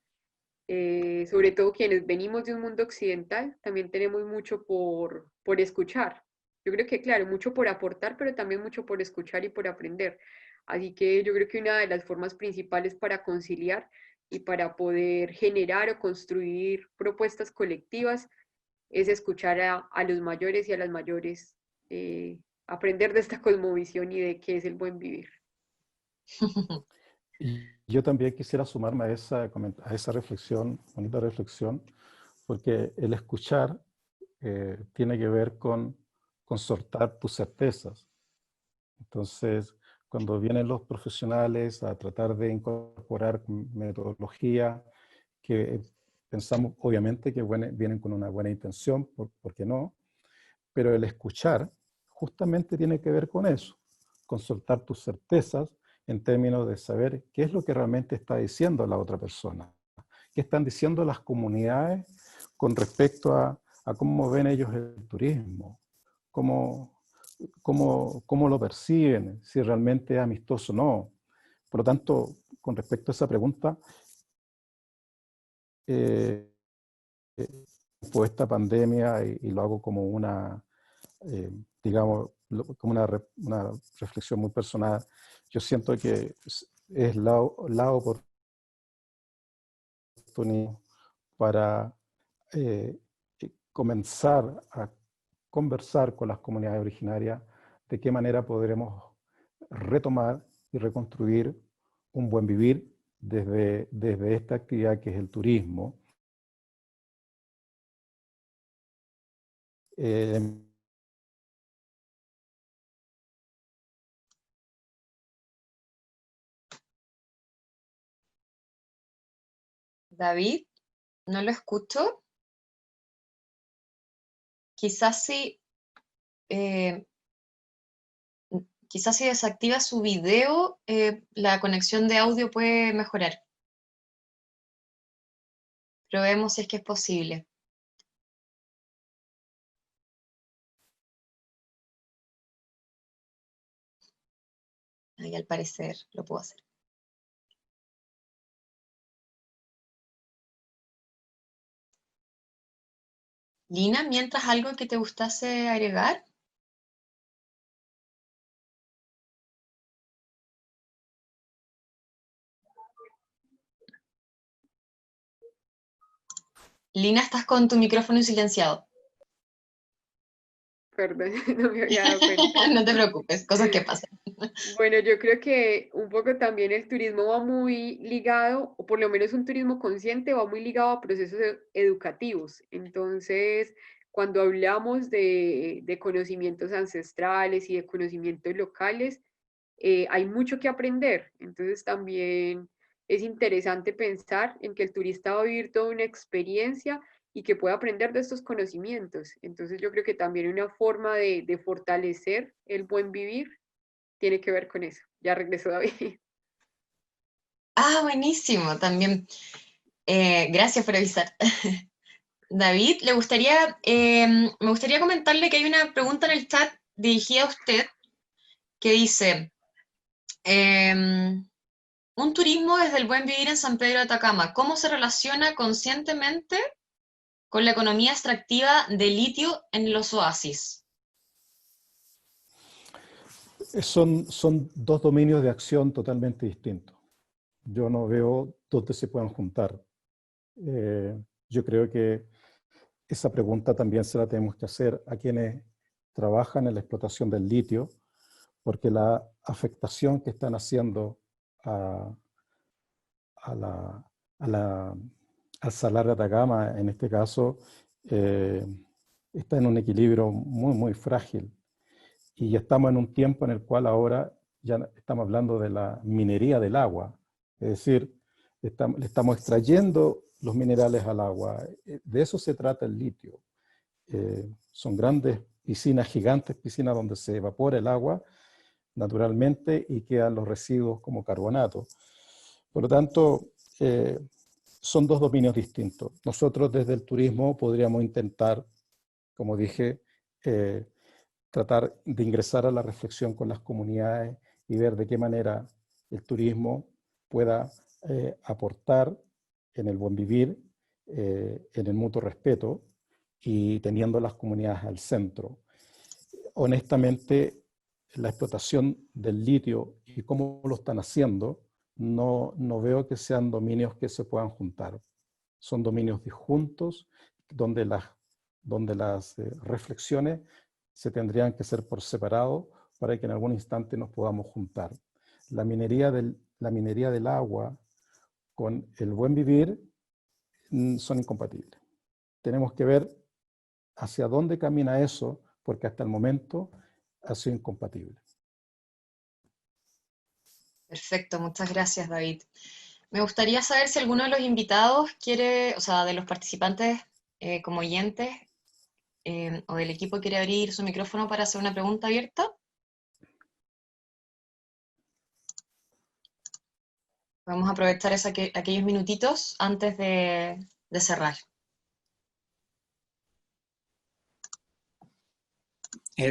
sobre todo quienes venimos de un mundo occidental, también tenemos mucho por escuchar. Yo creo que, claro, mucho por aportar, pero también mucho por escuchar y por aprender. Así que yo creo que una de las formas principales para conciliar y para poder generar o construir propuestas colectivas es escuchar a los mayores y a las mayores, aprender de esta cosmovisión y de qué es el buen vivir. Y yo también quisiera sumarme a esa reflexión, bonita reflexión, porque el escuchar tiene que ver con soltar tus certezas. Entonces, cuando vienen los profesionales a tratar de incorporar metodología que pensamos obviamente que vienen con una buena intención, ¿por qué no? Pero el escuchar justamente tiene que ver con eso, con soltar tus certezas en términos de saber qué es lo que realmente está diciendo la otra persona, qué están diciendo las comunidades con respecto a cómo ven ellos el turismo, cómo lo perciben, si realmente es amistoso o no. Por lo tanto, con respecto a esa pregunta, por esta pandemia, y lo hago como una, digamos, como una reflexión muy personal, yo siento que es la oportunidad para comenzar a conversar con las comunidades originarias de qué manera podremos retomar y reconstruir un buen vivir desde esta actividad que es el turismo. David, no lo escucho. Quizás eh, quizás si desactiva su video, la conexión de audio puede mejorar. Probemos si es que es posible. Ahí al parecer lo puedo hacer. Lina, mientras algo que te gustase agregar. Lina, estás con tu micrófono silenciado. Perdón, no me había dado cuenta. No te preocupes, cosas que pasan. Bueno, yo creo que un poco también el turismo va muy ligado, o por lo menos un turismo consciente va muy ligado a procesos educativos. Entonces, cuando hablamos de conocimientos ancestrales y de conocimientos locales, hay mucho que aprender. Entonces, también es interesante pensar en que el turista va a vivir toda una experiencia y que pueda aprender de estos conocimientos. Entonces, yo creo que también una forma de fortalecer el buen vivir tiene que ver con eso. Ya regresó David. Ah, buenísimo, también. Gracias por avisar. David, me gustaría comentarle que hay una pregunta en el chat dirigida a usted que dice, un turismo desde el buen vivir en San Pedro de Atacama, ¿cómo se relaciona conscientemente con la economía extractiva de litio en los oasis? Son dos dominios de acción totalmente distintos. Yo no veo dónde se puedan juntar. Yo creo que esa pregunta también se la tenemos que hacer a quienes trabajan en la explotación del litio, porque la afectación que están haciendo al salar de Atacama, en este caso, está en un equilibrio muy, muy frágil. Y estamos en un tiempo en el cual ahora ya estamos hablando de la minería del agua. Es decir, le estamos extrayendo los minerales al agua. De eso se trata el litio. Son grandes piscinas, gigantes piscinas donde se evapora el agua naturalmente y quedan los residuos como carbonato. Por lo tanto, son dos dominios distintos. Nosotros desde el turismo podríamos intentar, como dije, tratar de ingresar a la reflexión con las comunidades y ver de qué manera el turismo pueda aportar en el buen vivir, en el mutuo respeto y teniendo las comunidades al centro. Honestamente, la explotación del litio y cómo lo están haciendo, no veo que sean dominios que se puedan juntar. Son dominios disjuntos donde las reflexiones se tendrían que hacer por separado para que en algún instante nos podamos juntar. La minería del agua con el buen vivir son incompatibles. Tenemos que ver hacia dónde camina eso, porque hasta el momento ha sido incompatible. Perfecto, muchas gracias, David. Me gustaría saber si alguno de los invitados quiere, o sea, de los participantes como oyentes o del equipo quiere abrir su micrófono para hacer una pregunta abierta. Vamos a aprovechar aquellos minutitos antes de cerrar.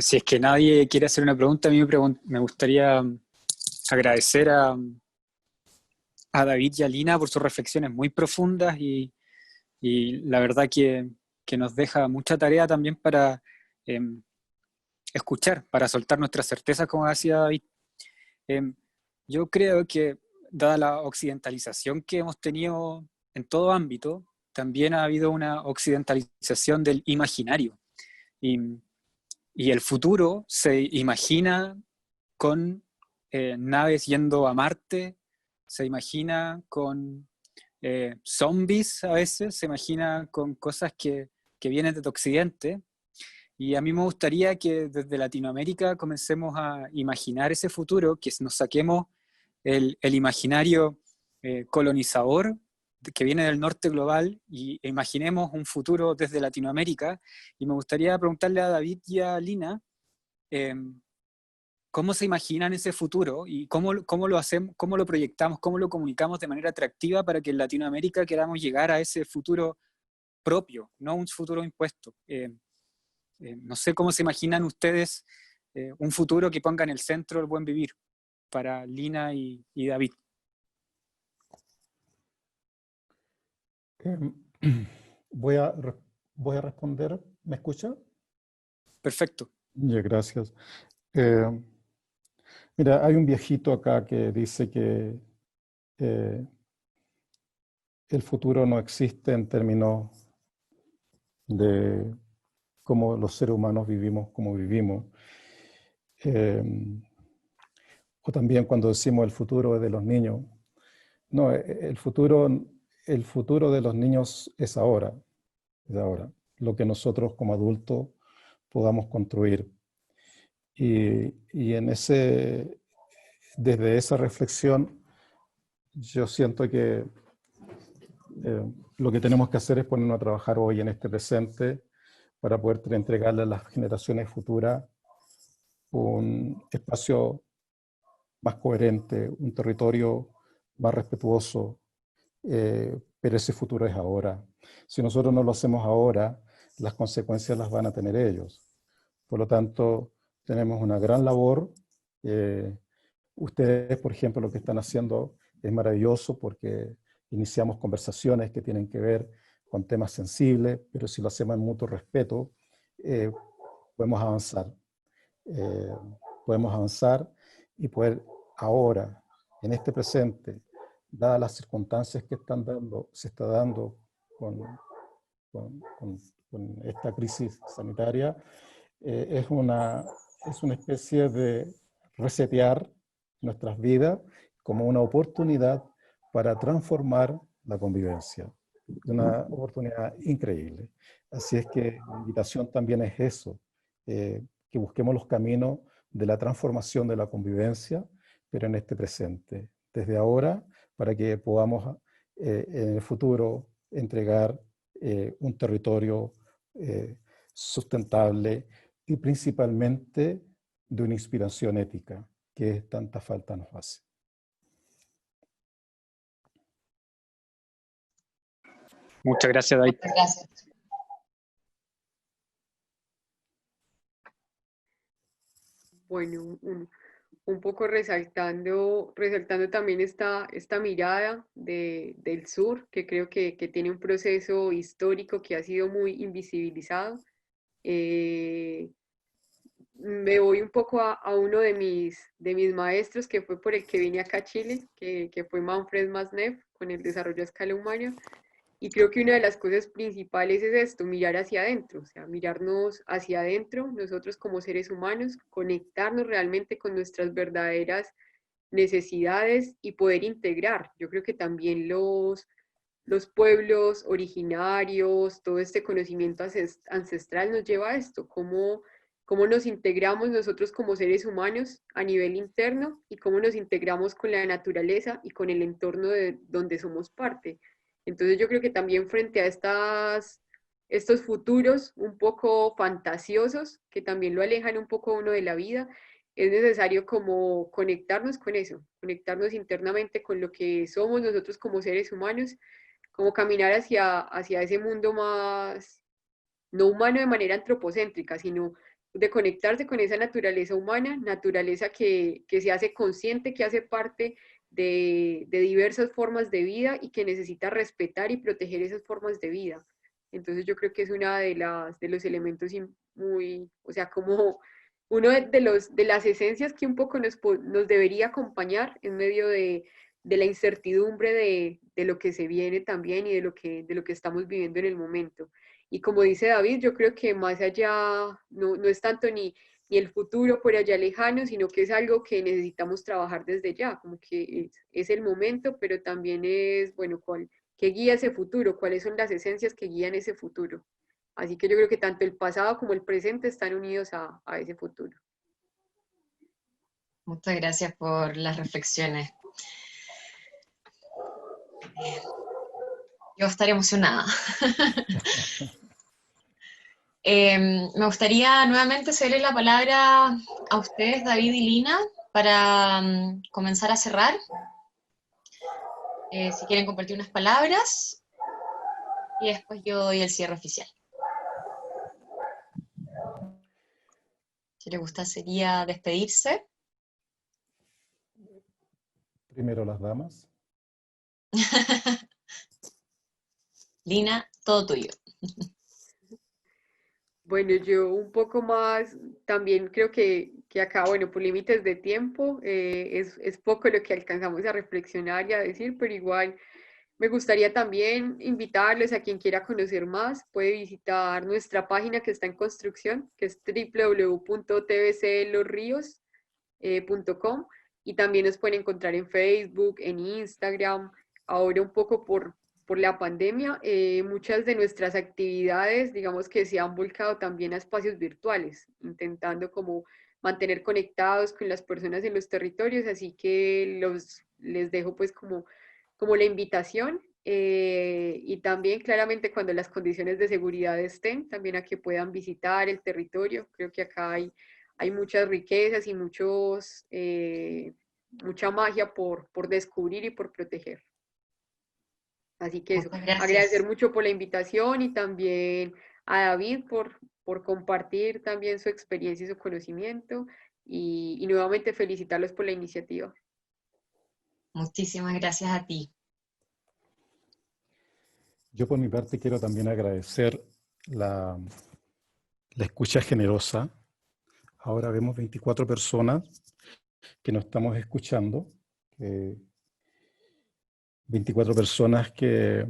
Si es que nadie quiere hacer una pregunta, a mí me gustaría agradecer a David y a Lina por sus reflexiones muy profundas y la verdad que nos deja mucha tarea también para escuchar, para soltar nuestras certezas, como decía David. Yo creo que, dada la occidentalización que hemos tenido en todo ámbito, también ha habido una occidentalización del imaginario. Y el futuro se imagina con naves yendo a Marte, se imagina con zombies a veces, se imagina con cosas que vienen desde Occidente. Y a mí me gustaría que desde Latinoamérica comencemos a imaginar ese futuro, que nos saquemos el imaginario colonizador que viene del norte global e imaginemos un futuro desde Latinoamérica. Y me gustaría preguntarle a David y a Lina cómo se imaginan ese futuro y cómo lo hacemos, cómo lo proyectamos, cómo lo comunicamos de manera atractiva para que en Latinoamérica queramos llegar a ese futuro propio, no un futuro impuesto. No sé cómo se imaginan ustedes un futuro que ponga en el centro el buen vivir para Lina y David. Voy a responder. ¿Me escucha? Perfecto. Ya, gracias. Mira, hay un viejito acá que dice que el futuro no existe en términos de cómo los seres humanos vivimos como vivimos. O también cuando decimos el futuro es de los niños. No, el futuro de los niños es ahora, lo que nosotros como adultos podamos construir. Y desde esa reflexión, yo siento que lo que tenemos que hacer es ponernos a trabajar hoy en este presente para poder entregarle a las generaciones futuras un espacio más coherente, un territorio más respetuoso, pero ese futuro es ahora. Si nosotros no lo hacemos ahora, las consecuencias las van a tener ellos. Por lo tanto, tenemos una gran labor. Ustedes, por ejemplo, lo que están haciendo es maravilloso porque iniciamos conversaciones que tienen que ver con temas sensibles, pero si lo hacemos en mutuo respeto, podemos avanzar. Podemos avanzar y poder ahora, en este presente, dadas las circunstancias que se está dando con esta crisis sanitaria, es una especie de resetear nuestras vidas como una oportunidad para transformar la convivencia. Una oportunidad increíble. Así es que la invitación también es eso, que busquemos los caminos de la transformación de la convivencia, pero en este presente, desde ahora, para que podamos en el futuro entregar un territorio sustentable y principalmente de una inspiración ética que tanta falta nos hace. Muchas gracias, David. Muchas gracias. Bueno, un poco resaltando también esta mirada del sur, que creo que tiene un proceso histórico que ha sido muy invisibilizado. Eh, Me voy un poco a uno de mis maestros, que fue por el que vine acá a Chile, que fue Manfred Masnev, con el desarrollo a escala humana. Y creo que una de las cosas principales es esto, mirar hacia adentro, o sea, mirarnos hacia adentro, nosotros como seres humanos, conectarnos realmente con nuestras verdaderas necesidades y poder integrar. Yo creo que también los pueblos originarios, todo este conocimiento ancestral nos lleva a esto, cómo nos integramos nosotros como seres humanos a nivel interno y cómo nos integramos con la naturaleza y con el entorno de donde somos parte. Entonces yo creo que también frente a estos futuros un poco fantasiosos, que también lo alejan un poco a uno de la vida, es necesario como conectarnos con eso, conectarnos internamente con lo que somos nosotros como seres humanos, como caminar hacia ese mundo más, no humano de manera antropocéntrica, sino de conectarse con esa naturaleza humana, naturaleza que se hace consciente, que hace parte de diversas formas de vida y que necesita respetar y proteger esas formas de vida. Entonces yo creo que es una de los elementos muy, o sea, como uno de las esencias que un poco nos debería acompañar en medio de la incertidumbre de lo que se viene también y de lo que estamos viviendo en el momento. Y como dice David, yo creo que más allá no es tanto ni el futuro por allá lejano, sino que es algo que necesitamos trabajar desde ya, como que es el momento, pero también es, bueno, ¿qué guía ese futuro? ¿Cuáles son las esencias que guían ese futuro? Así que yo creo que tanto el pasado como el presente están unidos a ese futuro. Muchas gracias por las reflexiones. Yo estaré emocionada. Me gustaría nuevamente cederle la palabra a ustedes, David y Lina, para comenzar a cerrar. Si quieren compartir unas palabras, y después yo doy el cierre oficial. Si les gusta sería despedirse. Primero las damas. Lina, todo tuyo. Bueno, yo un poco más, también creo que acá, bueno, por límites de tiempo, es poco lo que alcanzamos a reflexionar y a decir, pero igual me gustaría también invitarles a quien quiera conocer más, puede visitar nuestra página que está en construcción, que es www.tbclosrios.com, y también nos pueden encontrar en Facebook, en Instagram. Ahora un poco por la pandemia, muchas de nuestras actividades, digamos que se han volcado también a espacios virtuales, intentando como mantener conectados con las personas en los territorios, así que les dejo pues como la invitación, y también claramente cuando las condiciones de seguridad estén, también a que puedan visitar el territorio. Creo que acá hay muchas riquezas y mucha magia por descubrir y por proteger. Así que eso, Muchas gracias. agradecer mucho por la invitación y también a David por compartir también su experiencia y su conocimiento, y nuevamente felicitarlos por la iniciativa. Muchísimas gracias a ti. Yo por mi parte quiero también agradecer la escucha generosa. Ahora vemos 24 personas que nos estamos escuchando. 24 personas que,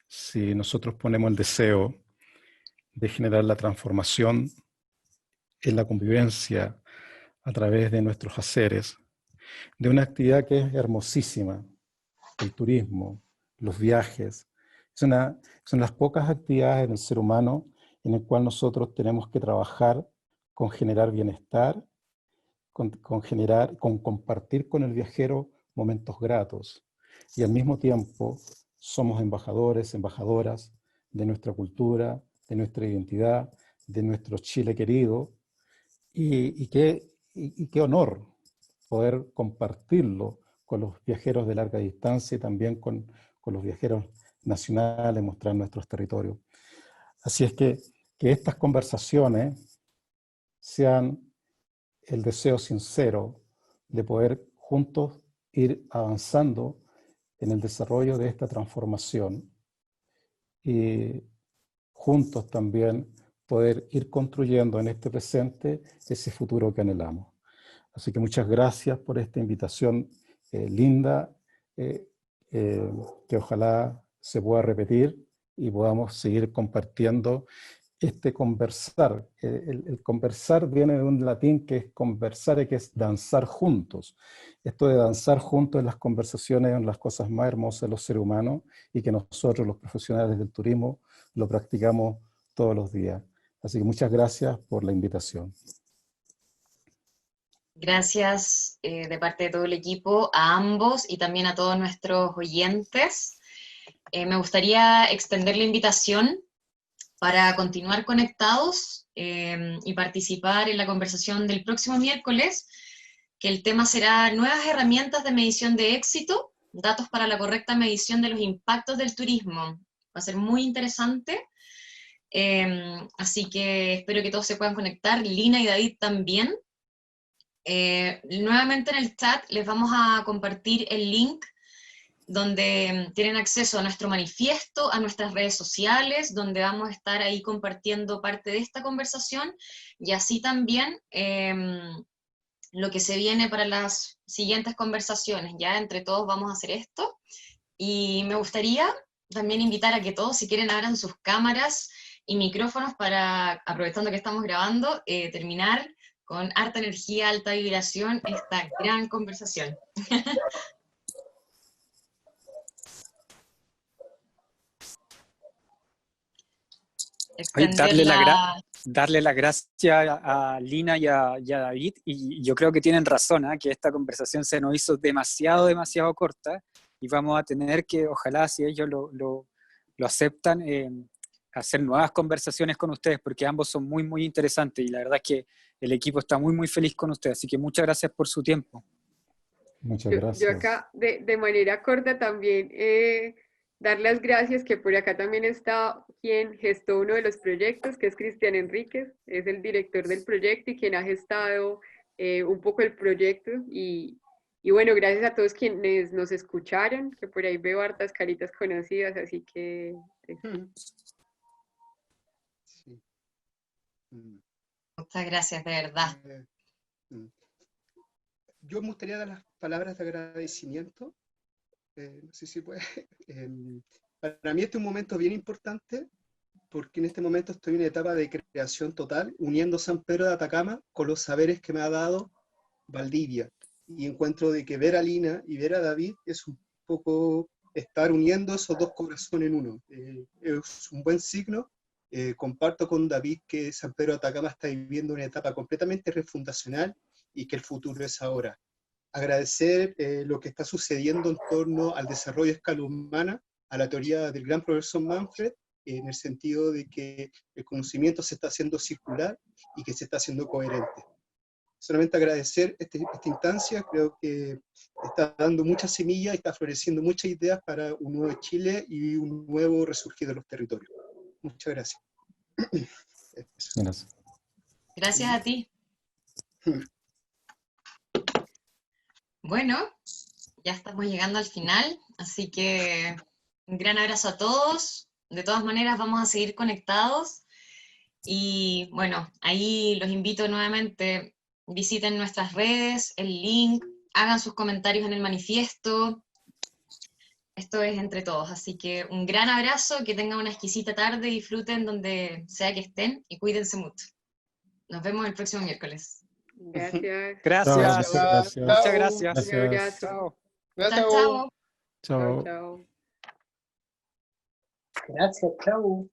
si nosotros ponemos el deseo de generar la transformación en la convivencia a través de nuestros haceres, de una actividad que es hermosísima, el turismo, los viajes, son las pocas actividades en el ser humano en el cual nosotros tenemos que trabajar con generar bienestar, con compartir con el viajero momentos gratos, y al mismo tiempo somos embajadores, embajadoras de nuestra cultura, de nuestra identidad, de nuestro Chile querido, y qué honor poder compartirlo con los viajeros de larga distancia y también con los viajeros nacionales, mostrar nuestros territorios. Así es que estas conversaciones sean el deseo sincero de poder juntos ir avanzando en el desarrollo de esta transformación y juntos también poder ir construyendo en este presente ese futuro que anhelamos. Así que muchas gracias por esta invitación linda, que ojalá se pueda repetir y podamos seguir compartiendo este conversar. El conversar viene de un latín que es conversare, que es danzar juntos. Esto de danzar juntos en las conversaciones son las cosas más hermosas de los seres humanos y que nosotros, los profesionales del turismo, lo practicamos todos los días. Así que muchas gracias por la invitación. Gracias de parte de todo el equipo a ambos y también a todos nuestros oyentes. Me gustaría extender la invitación para continuar conectados y participar en la conversación del próximo miércoles, que el tema será nuevas herramientas de medición de éxito, datos para la correcta medición de los impactos del turismo. Va a ser muy interesante, así que espero que todos se puedan conectar, Lina y David también. Nuevamente en el chat les vamos a compartir el link donde tienen acceso a nuestro manifiesto, a nuestras redes sociales, donde vamos a estar ahí compartiendo parte de esta conversación, y así también lo que se viene para las siguientes conversaciones. Ya entre todos vamos a hacer esto, y me gustaría también invitar a que todos, si quieren, abran sus cámaras y micrófonos para, aprovechando que estamos grabando, terminar con harta energía, alta vibración, esta gran conversación. Darle la gracia a Lina y a David, y yo creo que tienen razón, que esta conversación se nos hizo demasiado corta, y vamos a tener que, ojalá si ellos lo aceptan, hacer nuevas conversaciones con ustedes, porque ambos son muy interesantes, y la verdad es que el equipo está muy feliz con ustedes, así que muchas gracias por su tiempo. Muchas gracias. Yo acá, de manera corta también, dar las gracias, que por acá también está quien gestó uno de los proyectos, que es Cristian Enríquez, es el director del proyecto y quien ha gestado un poco el proyecto, y bueno, gracias a todos quienes nos escucharon, que por ahí veo hartas caritas conocidas, así que... Sí. Muchas gracias, de verdad. Yo me gustaría dar las palabras de agradecimiento. No sé si puede. Para mí este es un momento bien importante, porque en este momento estoy en una etapa de creación total, uniendo San Pedro de Atacama con los saberes que me ha dado Valdivia. Y encuentro de que ver a Lina y ver a David es un poco estar uniendo esos dos corazones en uno. Es un buen signo. Comparto con David que San Pedro de Atacama está viviendo una etapa completamente refundacional y que el futuro es ahora. Agradecer lo que está sucediendo en torno al desarrollo a escala humana, a la teoría del gran profesor Manfred, en el sentido de que el conocimiento se está haciendo circular y que se está haciendo coherente. Solamente agradecer esta instancia, creo que está dando muchas semillas y está floreciendo muchas ideas para un nuevo Chile y un nuevo resurgir de los territorios. Muchas gracias. Gracias. Gracias a ti. Bueno, ya estamos llegando al final, así que un gran abrazo a todos. De todas maneras vamos a seguir conectados y bueno, ahí los invito nuevamente, visiten nuestras redes, el link, hagan sus comentarios en el manifiesto. Esto es entre todos, así que un gran abrazo, que tengan una exquisita tarde, disfruten donde sea que estén y cuídense mucho. Nos vemos el próximo miércoles. Gracias. Gracias. Muchas gracias. Un abrazo. Chao. Chao. Chao. Chao. Gracias, chao.